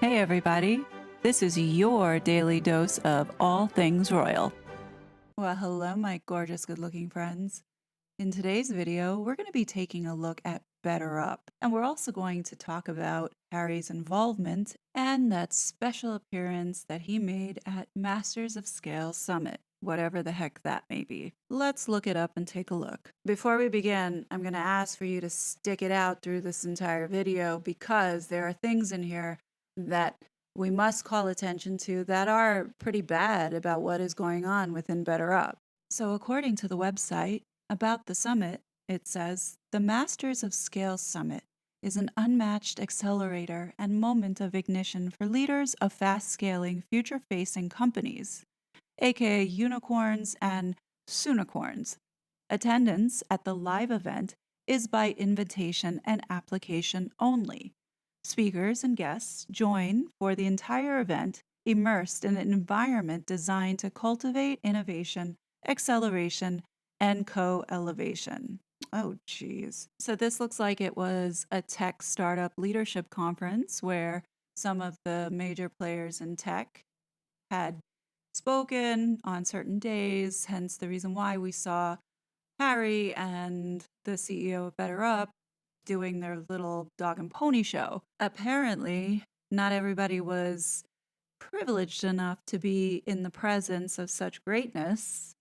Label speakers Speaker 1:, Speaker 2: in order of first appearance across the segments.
Speaker 1: Hey, everybody. This is your daily dose of all things royal. Well, hello, my gorgeous, good looking friends. In today's video, we're going to be taking a look at BetterUp, and we're also going to talk about Harry's involvement and that special appearance that he made at Masters of Scale Summit, whatever the heck that may be. Let's look it up and take a look. Before we begin, I'm going to ask for you to stick it out through this entire video because there are things in here that we must call attention to that are pretty bad about what is going on within BetterUp. So according to the website about the summit, it says, "The Masters of Scale Summit is an unmatched accelerator and moment of ignition for leaders of fast-scaling, future-facing companies, aka unicorns and soonicorns. Attendance at the live event is by invitation and application only. Speakers and guests join for the entire event, immersed in an environment designed to cultivate innovation, acceleration, and co-elevation." Oh, geez. So this looks like it was a tech startup leadership conference where some of the major players in tech had spoken on certain days, hence the reason why we saw Harry and the CEO of BetterUp doing their little dog and pony show. Apparently, not everybody was privileged enough to be in the presence of such greatness.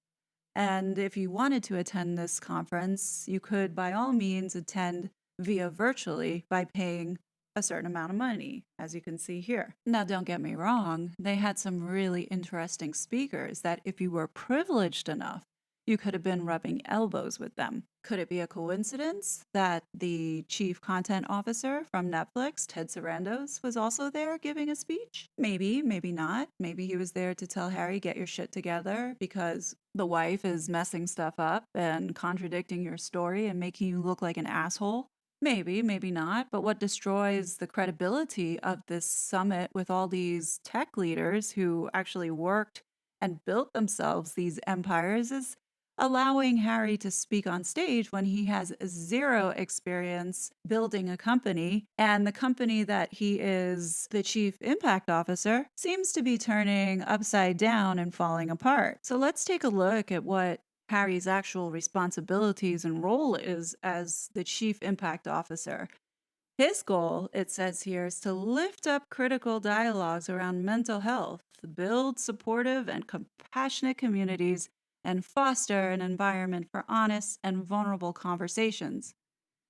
Speaker 1: And if you wanted to attend this conference, you could by all means attend via virtually by paying a certain amount of money, as you can see here. Now, don't get me wrong, they had some really interesting speakers that if you were privileged enough, you could have been rubbing elbows with them. Could it be a coincidence that the chief content officer from Netflix, Ted Sarandos, was also there giving a speech? Maybe, maybe not. Maybe he was there to tell Harry, get your shit together because the wife is messing stuff up and contradicting your story and making you look like an asshole. Maybe, maybe not. But what destroys the credibility of this summit with all these tech leaders who actually worked and built themselves these empires is allowing Harry to speak on stage when he has zero experience building a company. And the company that he is the chief impact officer seems to be turning upside down and falling apart. So let's take a look at what Harry's actual responsibilities and role is as the chief impact officer. His goal, it says here, is to lift up critical dialogues around mental health, build supportive and compassionate communities, and foster an environment for honest and vulnerable conversations.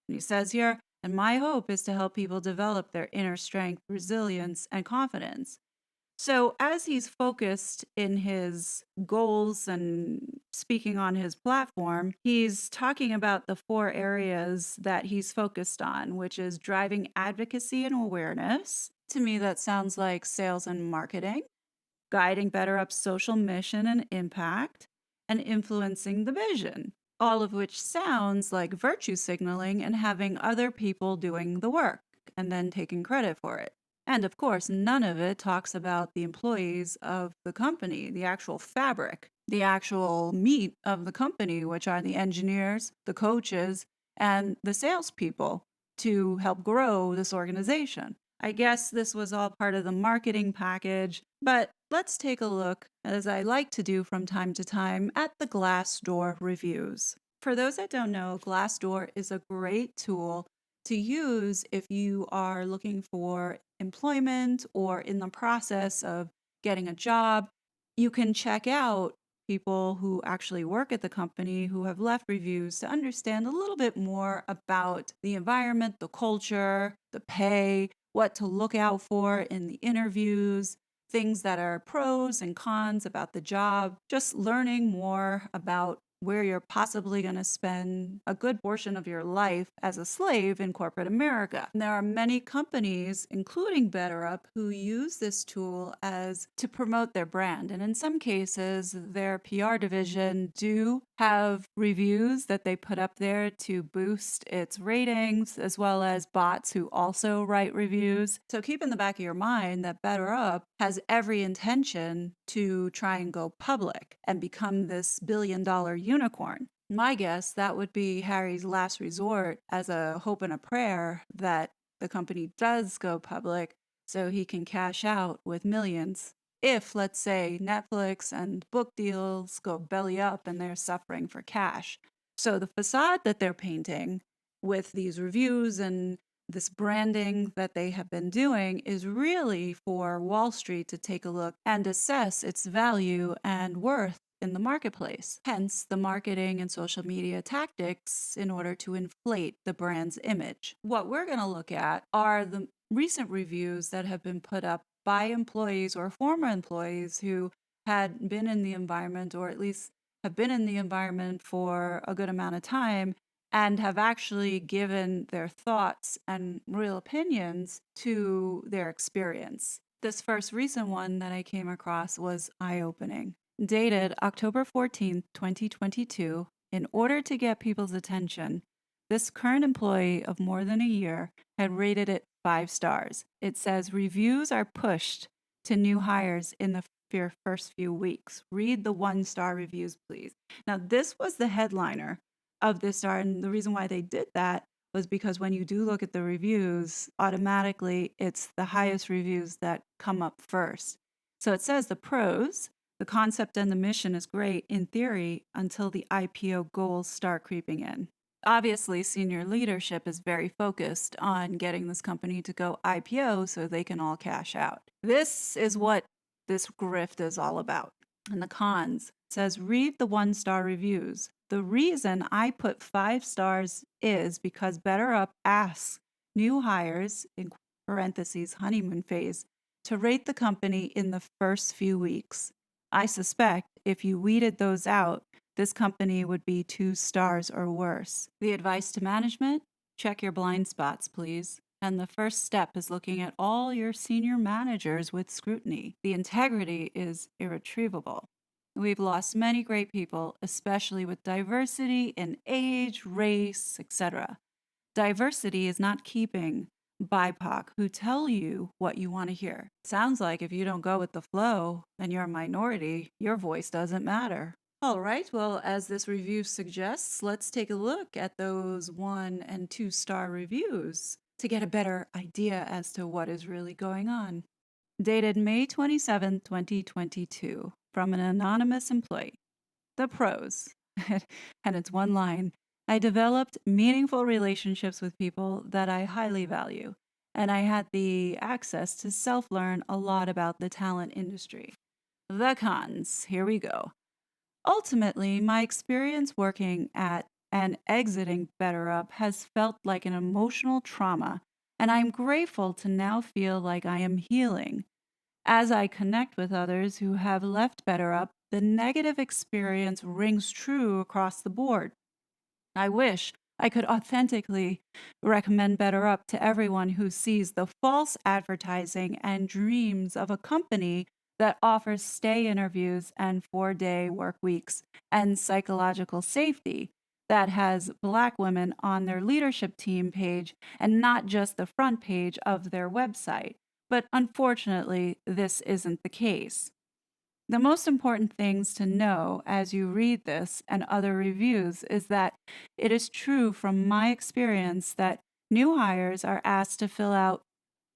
Speaker 1: And he says here, "And my hope is to help people develop their inner strength, resilience, and confidence." So, as he's focused in his goals and speaking on his platform, he's talking about the 4 areas that he's focused on, which is driving advocacy and awareness. To me, that sounds like sales and marketing, guiding BetterUp's social mission and impact, and influencing the vision, all of which sounds like virtue signaling and having other people doing the work and then taking credit for it. And of course, none of it talks about the employees of the company, the actual fabric, the actual meat of the company, which are the engineers, the coaches, and the salespeople to help grow this organization. I guess this was all part of the marketing package, but let's take a look, as I like to do from time to time, at the Glassdoor Reviews. For those that don't know, Glassdoor is a great tool to use if you are looking for employment or in the process of getting a job. You can check out people who actually work at the company who have left reviews to understand a little bit more about the environment, the culture, the pay, what to look out for in the interviews, things that are pros and cons about the job, just learning more about where you're possibly going to spend a good portion of your life as a slave in corporate America. And there are many companies, including BetterUp, who use this tool as to promote their brand. And in some cases, their PR division do have reviews that they put up there to boost its ratings, as well as bots who also write reviews. So keep in the back of your mind that BetterUp has every intention to try and go public and become this billion-dollar unicorn. My guess, that would be Harry's last resort as a hope and a prayer that the company does go public, so he can cash out with millions. If, let's say, Netflix and book deals go belly up and they're suffering for cash. So the facade that they're painting with these reviews and this branding that they have been doing is really for Wall Street to take a look and assess its value and worth in the marketplace. Hence, the marketing and social media tactics in order to inflate the brand's image. What we're going to look at are the recent reviews that have been put up by employees or former employees who had been in the environment, or at least have been in the environment for a good amount of time, and have actually given their thoughts and real opinions to their experience. This first recent one that I came across was eye-opening. Dated October 14th, 2022, in order to get people's attention, this current employee of more than a year had rated it 5 stars. It says reviews are pushed to new hires in the first few weeks. Read the 1-star reviews, please. Now, this was the headliner of this star, and the reason why they did that was because when you do look at the reviews, automatically it's the highest reviews that come up first. So it says the pros: the concept and the mission is great in theory until the IPO goals start creeping in. Obviously, senior leadership is very focused on getting this company to go IPO so they can all cash out. This is what this grift is all about. And the cons says read the 1-star reviews. The reason I put 5 stars is because BetterUp asks new hires, in parentheses, honeymoon phase, to rate the company in the first few weeks. I suspect if you weeded those out, this company would be 2 stars or worse. The advice to management: check your blind spots, please. And the first step is looking at all your senior managers with scrutiny. The integrity is irretrievable. We've lost many great people, especially with diversity in age, race, etc. Diversity is not keeping BIPOC who tell you what you want to hear. Sounds like if you don't go with the flow and you're a minority, your voice doesn't matter. All right, well, as this review suggests, let's take a look at those 1- and 2-star reviews to get a better idea as to what is really going on. Dated May 27, 2022, from an anonymous employee. The pros, and it's one line: I developed meaningful relationships with people that I highly value, and I had the access to self-learn a lot about the talent industry. The cons, here we go. Ultimately, my experience working at and exiting BetterUp has felt like an emotional trauma, and I'm grateful to now feel like I am healing. As I connect with others who have left BetterUp, the negative experience rings true across the board. I wish I could authentically recommend BetterUp to everyone who sees the false advertising and dreams of a company that offers stay interviews and 4-day work weeks and psychological safety, that has Black women on their leadership team page and not just the front page of their website. But unfortunately, this isn't the case. The most important things to know as you read this and other reviews is that it is true from my experience that new hires are asked to fill out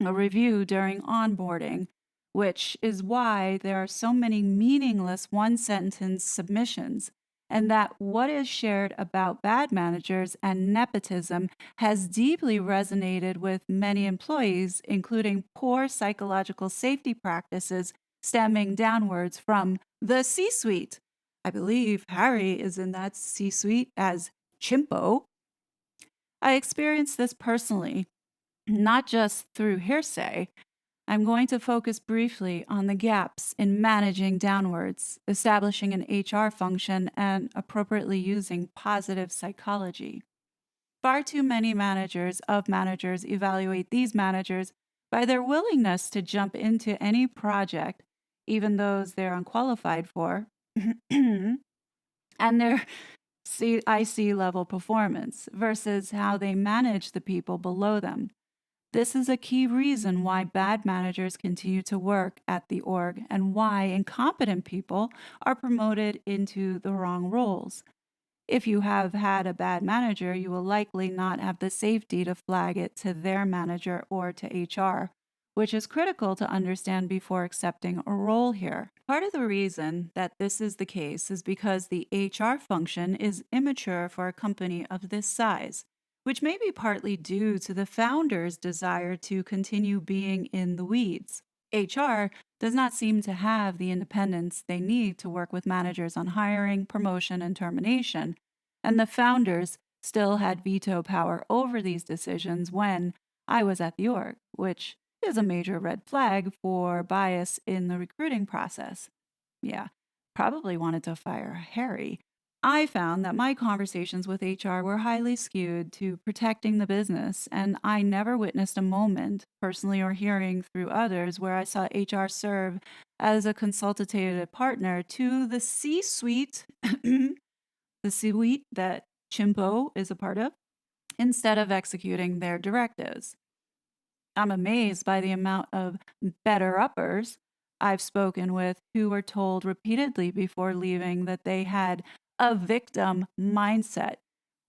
Speaker 1: a review during onboarding, which is why there are so many meaningless 1-sentence submissions, and that what is shared about bad managers and nepotism has deeply resonated with many employees, including poor psychological safety practices stemming downwards from the C-suite. I believe Harry is in that C-suite as Chimpo. I experienced this personally, not just through hearsay. I'm going to focus briefly on the gaps in managing downwards, establishing an HR function, and appropriately using positive psychology. Far too many managers evaluate these managers by their willingness to jump into any project, even those they're unqualified for, and their IC level performance versus how they manage the people below them. This is a key reason why bad managers continue to work at the org and why incompetent people are promoted into the wrong roles. If you have had a bad manager, you will likely not have the safety to flag it to their manager or to HR, which is critical to understand before accepting a role here. Part of the reason that this is the case is because the HR function is immature for a company of this size, which may be partly due to the founder's desire to continue being in the weeds. HR does not seem to have the independence they need to work with managers on hiring, promotion, and termination, and the founders still had veto power over these decisions when I was at the org, which is a major red flag for bias in the recruiting process. Yeah, probably wanted to fire Harry. I found that my conversations with HR were highly skewed to protecting the business, and I never witnessed a moment, personally or hearing through others, where I saw HR serve as a consultative partner to the C suite, the C-suite that Chimpo is a part of, instead of executing their directives. I'm amazed by the amount of better-uppers I've spoken with who were told repeatedly before leaving that they had a victim mindset.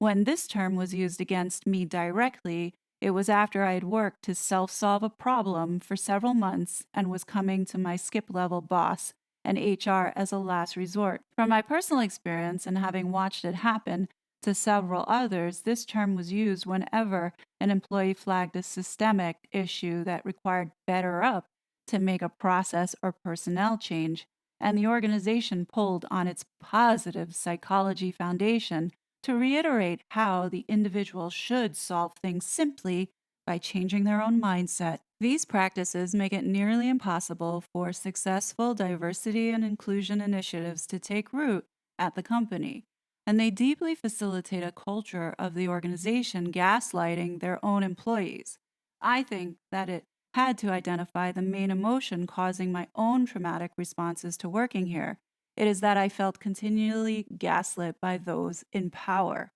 Speaker 1: When this term was used against me directly, it was after I had worked to self solve a problem for several months and was coming to my skip level boss and HR as a last resort. From my personal experience and having watched it happen to several others, this term was used whenever an employee flagged a systemic issue that required BetterUp to make a process or personnel change, and the organization pulled on its positive psychology foundation to reiterate how the individual should solve things simply by changing their own mindset. These practices make it nearly impossible for successful diversity and inclusion initiatives to take root at the company, and they deeply facilitate a culture of the organization gaslighting their own employees. I think that it had to identify the main emotion causing my own traumatic responses to working here. It is that I felt continually gaslit by those in power.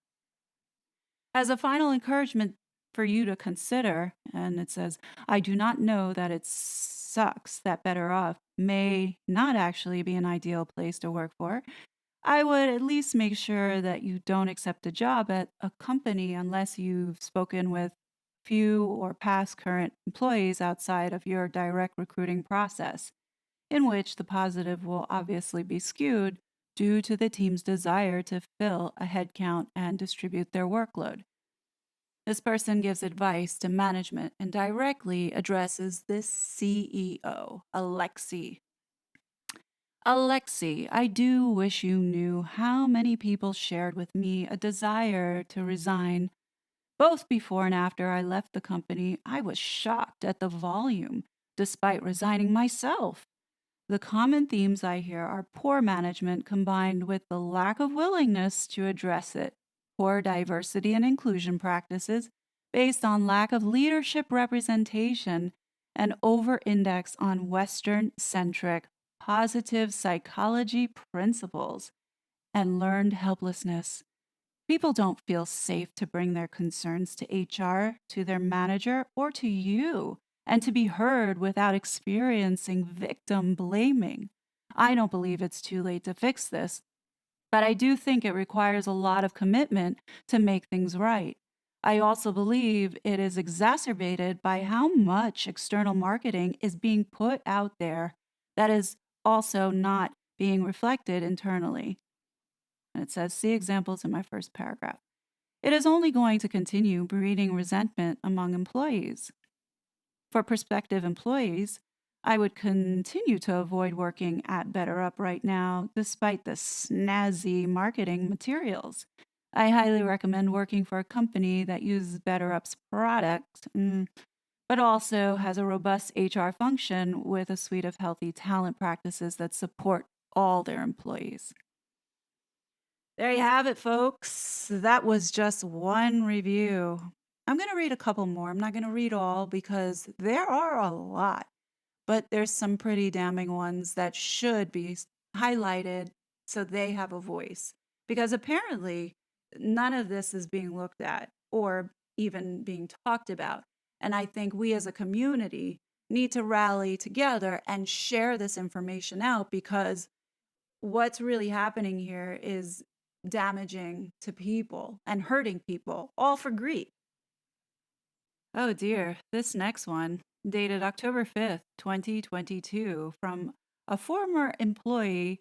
Speaker 1: As a final encouragement for you to consider, and it says, I do not know that it sucks that Better Off may not actually be an ideal place to work for. I would at least make sure that you don't accept a job at a company unless you've spoken with few or past current employees outside of your direct recruiting process, in which the positive will obviously be skewed due to the team's desire to fill a headcount and distribute their workload. This person gives advice to management and directly addresses this CEO, Alexi. Alexi, I do wish you knew how many people shared with me a desire to resign. Both before and after I left the company, I was shocked at the volume, despite resigning myself. The common themes I hear are poor management combined with the lack of willingness to address it, poor diversity and inclusion practices based on lack of leadership representation, and over-index on Western-centric positive psychology principles, and learned helplessness. People don't feel safe to bring their concerns to HR, to their manager, or to you, and to be heard without experiencing victim blaming. I don't believe it's too late to fix this, but I do think it requires a lot of commitment to make things right. I also believe it is exacerbated by how much external marketing is being put out there that is also not being reflected internally. And it says, see examples in my first paragraph. It is only going to continue breeding resentment among employees. For prospective employees, I would continue to avoid working at BetterUp right now, despite the snazzy marketing materials. I highly recommend working for a company that uses BetterUp's product, but also has a robust HR function with a suite of healthy talent practices that support all their employees. There you have it, folks. That was just one review. I'm going to read a couple more. I'm not going to read all because there are a lot, but there's some pretty damning ones that should be highlighted so they have a voice. Because apparently, none of this is being looked at or even being talked about. And I think we as a community need to rally together and share this information out, because what's really happening here is damaging to people and hurting people, all for greed. Oh dear, this next one. dated October 5th, 2022, from a former employee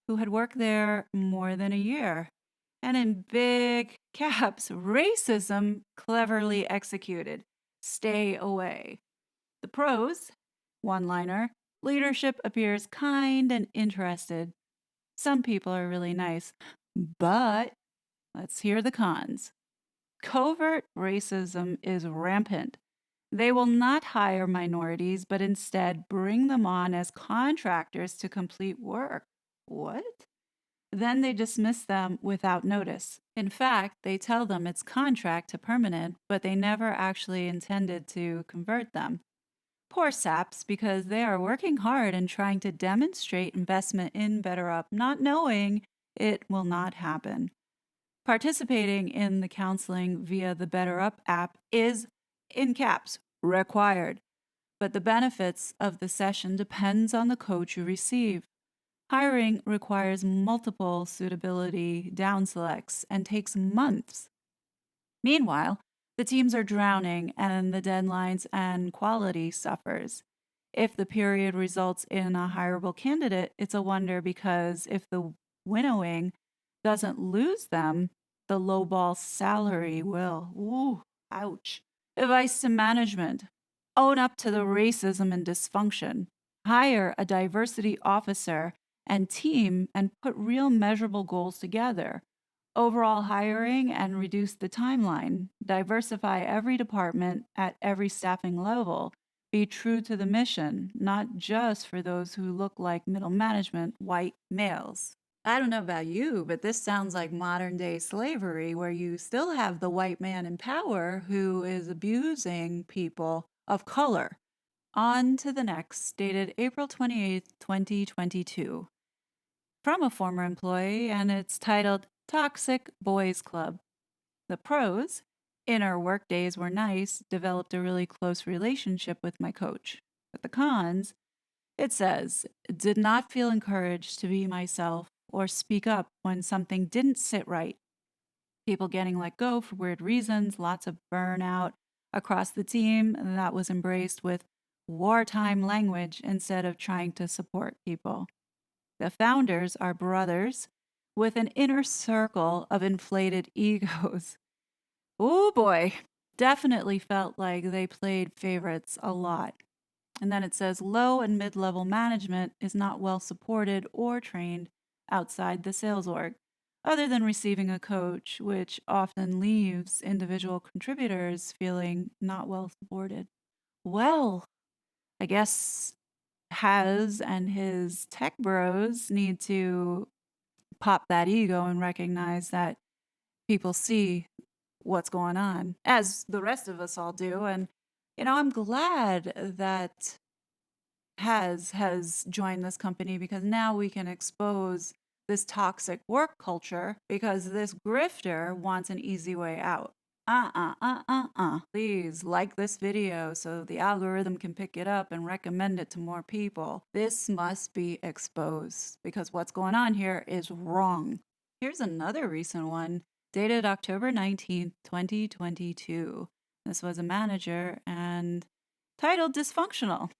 Speaker 1: who had worked there more than a year. And in big caps, racism cleverly executed. Stay away. The pros, one liner, leadership appears kind and interested. Some people are really nice, but let's hear the cons. Covert racism is rampant. They will not hire minorities, but instead bring them on as contractors to complete work. What? Then they dismiss them without notice. In fact, they tell them it's contract to permanent, but they never actually intended to convert them. Poor saps, because they are working hard and trying to demonstrate investment in BetterUp, not knowing it will not happen. Participating in the counseling via the BetterUp app is, in caps, required, but the benefits of the session depends on the coach you receive. Hiring requires multiple suitability down selects and takes months. Meanwhile, the teams are drowning and the deadlines and quality suffers. If the period results in a hireable candidate, it's a wonder because if the winnowing doesn't lose them, the lowball salary will. Ooh, ouch. Advice to management: own up to the racism and dysfunction. Hire a diversity officer and team and put real measurable goals together. Overall hiring and reduce the timeline. Diversify every department at every staffing level. Be true to the mission, not just for those who look like middle management white males. I don't know about you, but this sounds like modern day slavery where you still have the white man in power who is abusing people of color. On to the next, dated April 28th, 2022, from a former employee, and it's titled Toxic Boys Club. The pros: in our work days were nice, developed a really close relationship with my coach. But the cons, it says, did not feel encouraged to be myself or speak up when something didn't sit right. People getting let go for weird reasons, lots of burnout across the team that was embraced with wartime language instead of trying to support people. The founders are brothers with an inner circle of inflated egos. Oh boy, definitely felt like they played favorites a lot. And then it says low and mid level management is not well supported or trained outside the sales org, other than receiving a coach, which often leaves individual contributors feeling not well supported. Well, I guess Has and his tech bros need to pop that ego and recognize that people see what's going on, as the rest of us all do. And, I'm glad that has joined this company because now we can expose this toxic work culture because this grifter wants an easy way out. Please like this video so the algorithm can pick it up and recommend it to more people. This must be exposed because what's going on here is wrong. Here's another recent one, dated October 19th, 2022. This was a manager and titled Dysfunctional.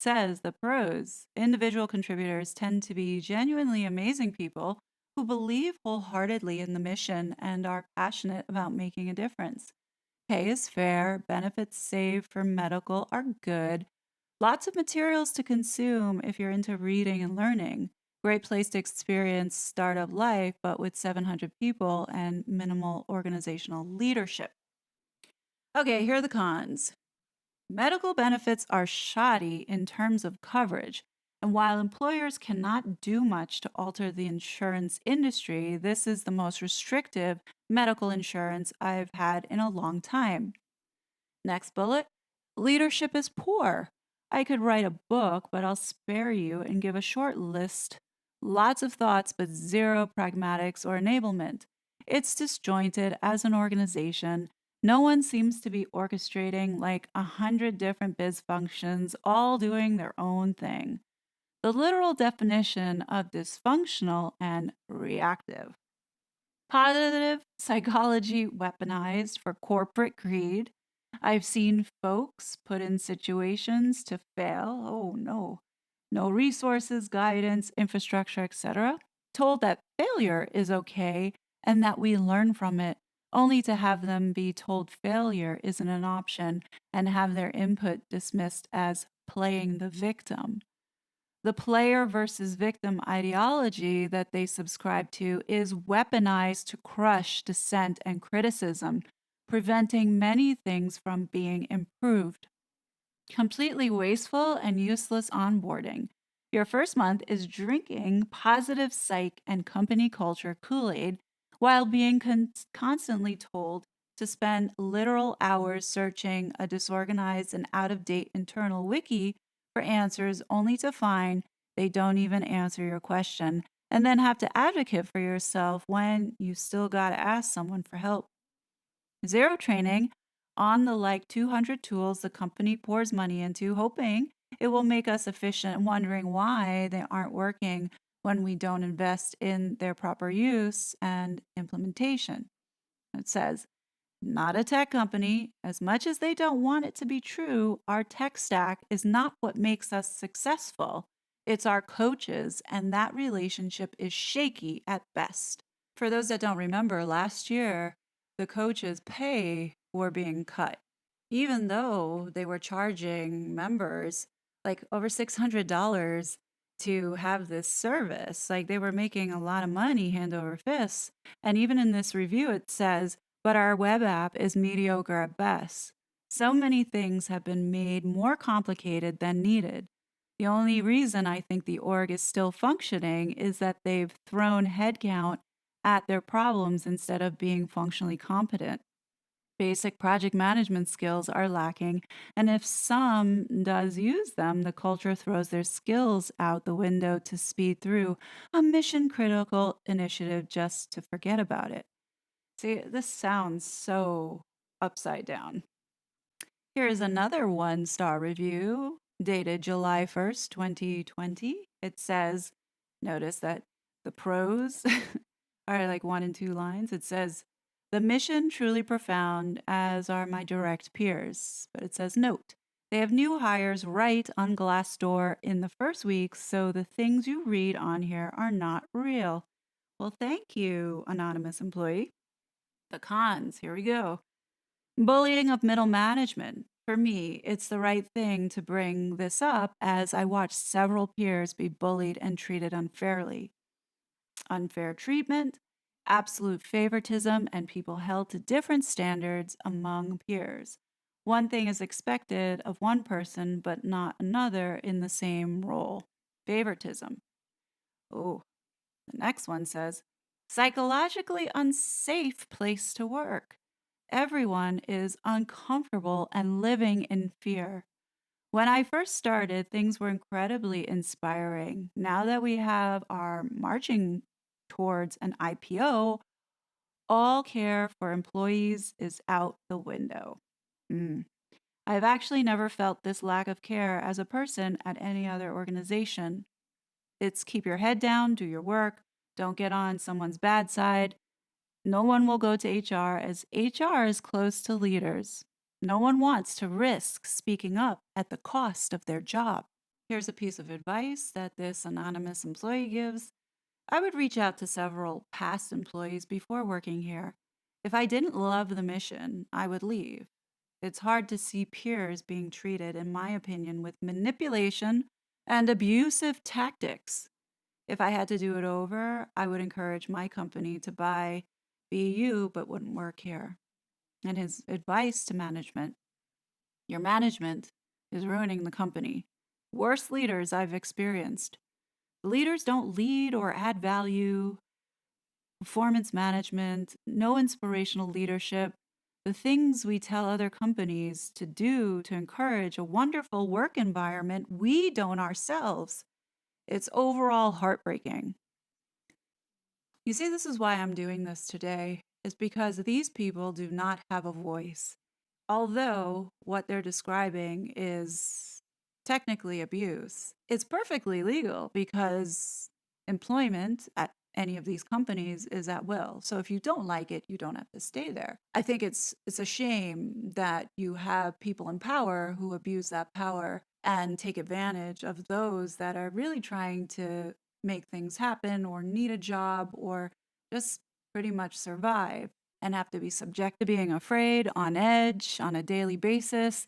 Speaker 1: Says the pros: individual contributors tend to be genuinely amazing people who believe wholeheartedly in the mission and are passionate about making a difference. Pay is fair, benefits saved for medical are good, lots of materials to consume if you're into reading and learning. Great place to experience startup life, but with 700 people and minimal organizational leadership. Okay, here are the cons. Medical benefits are shoddy in terms of coverage, and while employers cannot do much to alter the insurance industry, this is the most restrictive medical insurance I've had in a long time. Next bullet: leadership is poor. I could write a book, but I'll spare you and give a short list. Lots of thoughts, but zero pragmatics or enablement. It's disjointed as an organization. No one seems to be orchestrating like 100 different biz functions, all doing their own thing. The literal definition of dysfunctional and reactive. Positive psychology weaponized for corporate greed. I've seen folks put in situations to fail. Oh no. No resources, guidance, infrastructure, etc. Told that failure is okay and that we learn from it, only to have them be told failure isn't an option and have their input dismissed as playing the victim. The player versus victim ideology that they subscribe to is weaponized to crush dissent and criticism, preventing many things from being improved. Completely wasteful and useless onboarding. Your first month is drinking positive psych and company culture Kool-Aid while being constantly told to spend literal hours searching a disorganized and out of date internal wiki for answers only to find they don't even answer your question and then have to advocate for yourself when you still got to ask someone for help. Zero training on the 200 tools the company pours money into, hoping it will make us efficient, wondering why they aren't working when we don't invest in their proper use and implementation. It says, not a tech company. As much as they don't want it to be true, our tech stack is not what makes us successful. It's our coaches, and that relationship is shaky at best. For those that don't remember, last year, the coaches' pay were being cut, even though they were charging members like over $600 to have this service. Like they were making a lot of money hand over fist. And even in this review, it says, but our web app is mediocre at best. So many things have been made more complicated than needed. The only reason I think the org is still functioning is that they've thrown headcount at their problems instead of being functionally competent. Basic project management skills are lacking, and if some does use them, the culture throws their skills out the window to speed through a mission critical initiative just to forget about it. See, this sounds so upside down. Here is another 1-star review dated July 1st, 2020. It says, notice that the pros are like 1 and 2 lines. It says, the mission truly profound, as are my direct peers. But it says, note, they have new hires right on Glassdoor in the first week, so the things you read on here are not real. Well, thank you, anonymous employee. The cons, here we go. Bullying of middle management. For me, it's the right thing to bring this up as I watched several peers be bullied and treated unfairly. Unfair treatment, absolute favoritism, and people held to different standards among peers. One thing is expected of one person, but not another in the same role. Favoritism. Oh, the next one says, psychologically unsafe place to work. Everyone is uncomfortable and living in fear. When I first started, things were incredibly inspiring. Now that we have our marching towards an IPO, all care for employees is out the window. I've actually never felt this lack of care as a person at any other organization. It's keep your head down, do your work, don't get on someone's bad side. No one will go to HR as HR is close to leaders. No one wants to risk speaking up at the cost of their job. Here's a piece of advice that this anonymous employee gives. I would reach out to several past employees before working here. If I didn't love the mission, I would leave. It's hard to see peers being treated, in my opinion, with manipulation and abusive tactics. If I had to do it over, I would encourage my company to buy BU but wouldn't work here. And his advice to management, your management is ruining the company. Worst leaders I've experienced. The leaders don't lead or add value, performance management, no inspirational leadership. The things we tell other companies to do to encourage a wonderful work environment, we don't ourselves. It's overall heartbreaking. You see, this is why I'm doing this today, is because these people do not have a voice. Although what they're describing is technically abuse, it's perfectly legal because employment at any of these companies is at will. So if you don't like it, you don't have to stay there. I think it's a shame that you have people in power who abuse that power and take advantage of those that are really trying to make things happen or need a job or just pretty much survive and have to be subject to being afraid, on edge, on a daily basis.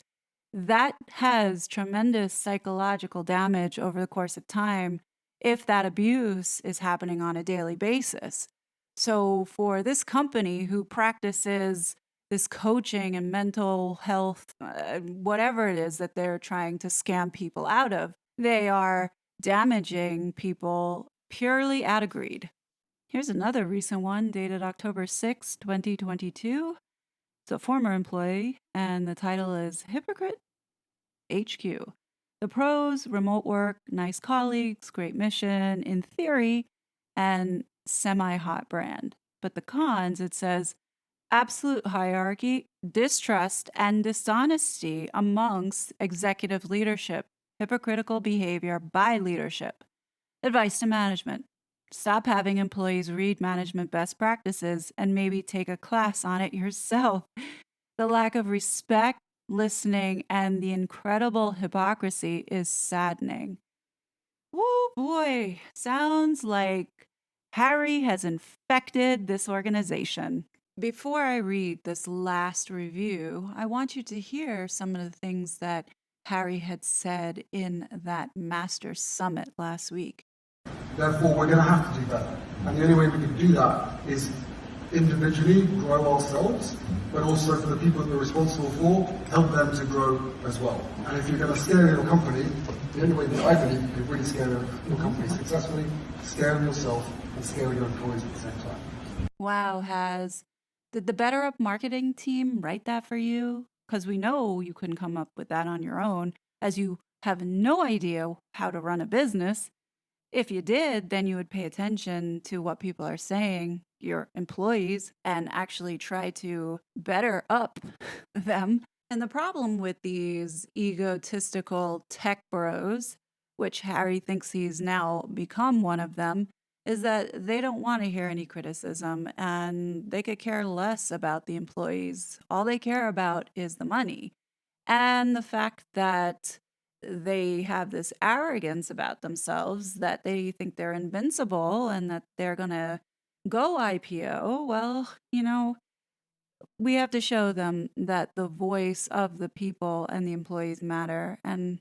Speaker 1: That has tremendous psychological damage over the course of time if that abuse is happening on a daily basis. So, for this company who practices this coaching and mental health, whatever it is that they're trying to scam people out of, they are damaging people purely out of greed. Here's another recent one dated October 6, 2022. It's a former employee, and the title is Hypocrite HQ. The pros: remote work, nice colleagues, great mission, in theory, and semi hot brand. But the cons, it says absolute hierarchy, distrust, and dishonesty amongst executive leadership, hypocritical behavior by leadership. Advice to management: stop having employees read management best practices and maybe take a class on it yourself. The lack of respect, listening, and the incredible hypocrisy is saddening. Oh boy, sounds like Harry has infected this organization. Before I read this last review, I want you to hear some of the things that Harry had said in that Master Summit last week.
Speaker 2: Therefore, we're going to have to do better. And the only way we can do that is individually grow ourselves, but also for the people that we're responsible for, help them to grow as well. And if you're going to scale your company, the only way that I believe you can really scale your company successfully, scale yourself and scale your employees at the same time.
Speaker 1: Wow, did the BetterUp marketing team write that for you? Because we know you couldn't come up with that on your own, as you have no idea how to run a business. If you did, then you would pay attention to what people are saying, your employees, and actually try to better up them. And the problem with these egotistical tech bros, which Harry thinks he's now become one of them, is that they don't want to hear any criticism and they could care less about the employees. All they care about is the money. And the fact that they have this arrogance about themselves that they think they're invincible and that they're going to go IPO. Well, we have to show them that the voice of the people and the employees matter. And,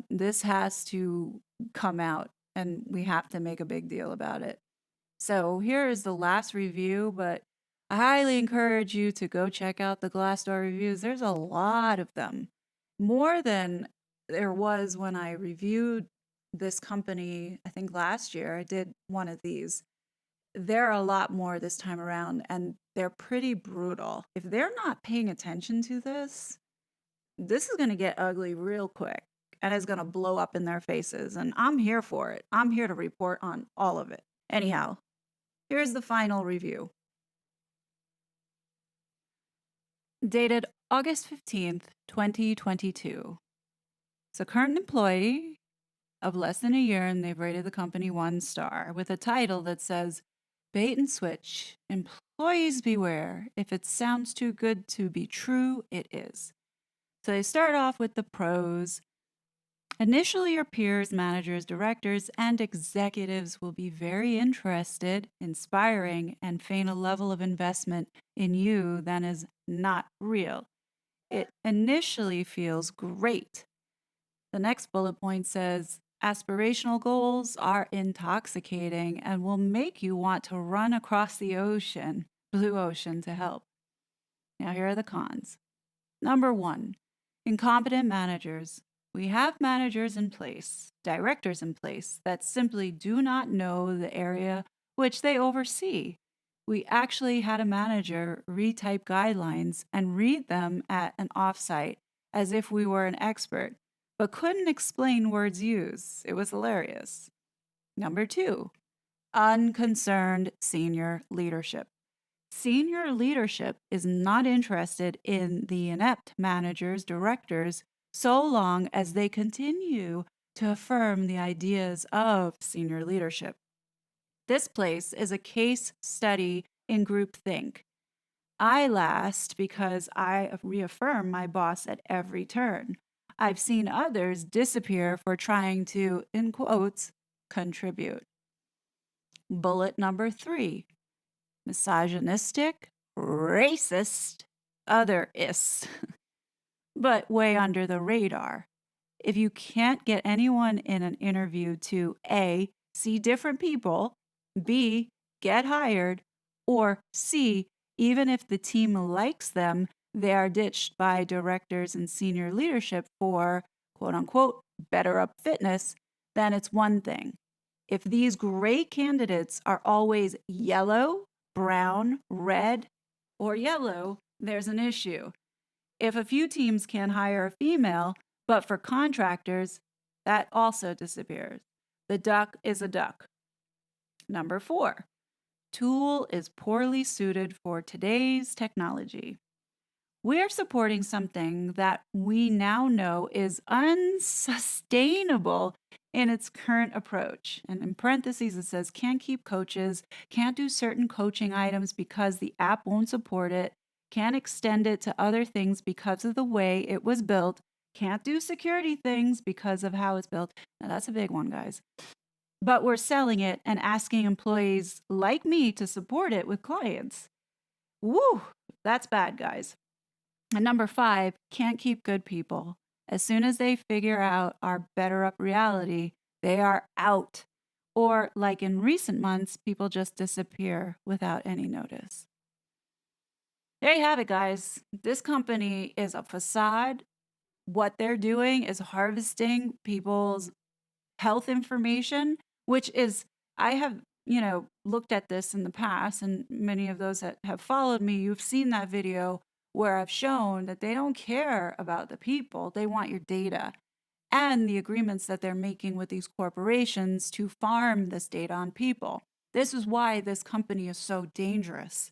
Speaker 1: this has to come out and we have to make a big deal about it. So here is the last review, but I highly encourage you to go check out the Glassdoor reviews. There's a lot of them, more than there was when I reviewed this company. I think last year I did one of these. There are a lot more this time around, and they're pretty brutal. If they're not paying attention to this is going to get ugly real quick and it's going to blow up in their faces. And I'm here for it. I'm here to report on all of it. Anyhow, here's the final review. Dated August 15th, 2022. It's a current employee of less than a year, and they've rated the company 1 star with a title that says, Bait and switch. Employees beware. If it sounds too good to be true, it is. So they start off with the pros. Initially, your peers, managers, directors, and executives will be very interested, inspiring, and feign a level of investment in you that is not real. It initially feels great. The next bullet point says, aspirational goals are intoxicating and will make you want to run across the ocean, blue ocean, to help. Now, here are the cons. Number 1, incompetent managers. We have managers in place, directors in place, that simply do not know the area which they oversee. We actually had a manager retype guidelines and read them at an offsite as if we were an expert, but couldn't explain words used. It was hilarious. Number 2, unconcerned senior leadership. Senior leadership is not interested in the inept managers, directors, so long as they continue to affirm the ideas of senior leadership. This place is a case study in groupthink. I last because I reaffirm my boss at every turn. I've seen others disappear for trying to, in quotes, contribute. Bullet number 3, misogynistic, racist, other-ist, but way under the radar. If you can't get anyone in an interview to A, see different people, B, get hired, or C, even if the team likes them, they are ditched by directors and senior leadership for quote unquote BetterUp fitness, then it's one thing. If these great candidates are always yellow, brown, red, or yellow, there's an issue. If a few teams can hire a female, but for contractors, that also disappears. The duck is a duck. Number 4, tool is poorly suited for today's technology. We're supporting something that we now know is unsustainable in its current approach. And in parentheses, it says can't keep coaches, can't do certain coaching items because the app won't support it, can't extend it to other things because of the way it was built, can't do security things because of how it's built. Now, that's a big one, guys. But we're selling it and asking employees like me to support it with clients. Woo, that's bad, guys. And number 5, can't keep good people. As soon as they figure out our BetterUp reality, they are out. Or, like in recent months, people just disappear without any notice. There you have it, guys. This company is a facade. What they're doing is harvesting people's health information, which is, I have, looked at this in the past, and many of those that have followed me, you've seen that video where I've shown that they don't care about the people. They want your data and the agreements that they're making with these corporations to farm this data on people. This is why this company is so dangerous.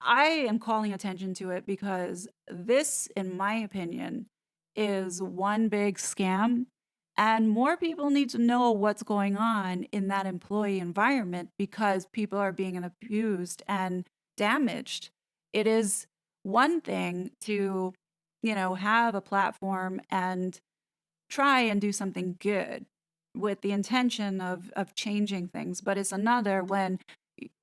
Speaker 1: I am calling attention to it because this, in my opinion, is one big scam. And more people need to know what's going on in that employee environment because people are being abused and damaged. It is one thing to, have a platform and try and do something good with the intention of changing things, but it's another when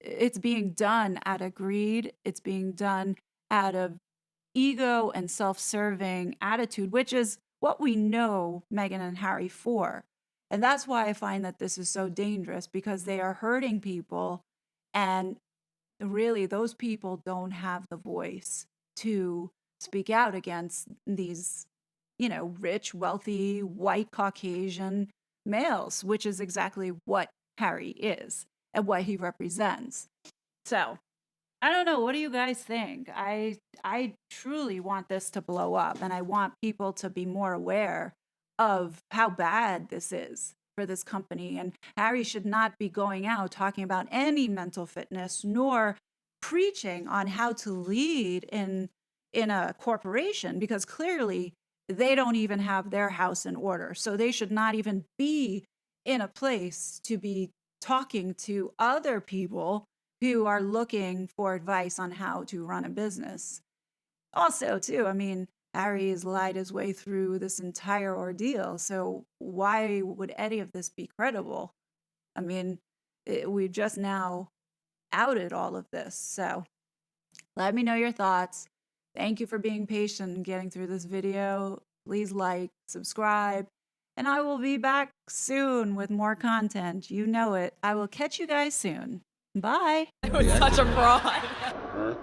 Speaker 1: it's being done out of greed, it's being done out of ego and self-serving attitude, which is what we know Meghan and Harry for. And that's why I find that this is so dangerous, because they are hurting people, and really those people don't have the voice to speak out against these, rich, wealthy, white Caucasian males, which is exactly what Harry is and what he represents. So I don't know. What do you guys think? I truly want this to blow up, and I want people to be more aware of how bad this is for this company. And Harry should not be going out talking about any mental fitness, nor preaching on how to lead in a corporation, because clearly they don't even have their house in order. So they should not even be in a place to be talking to other people who are looking for advice on how to run a business. Also, too, I mean, Harry has lied his way through this entire ordeal. So why would any of this be credible? I mean, we've just now outed all of this. So let me know your thoughts. Thank you for being patient and getting through this video. Please like, subscribe, and I will be back soon with more content. You know it. I will catch you guys soon. Bye.
Speaker 3: I was such a fraud.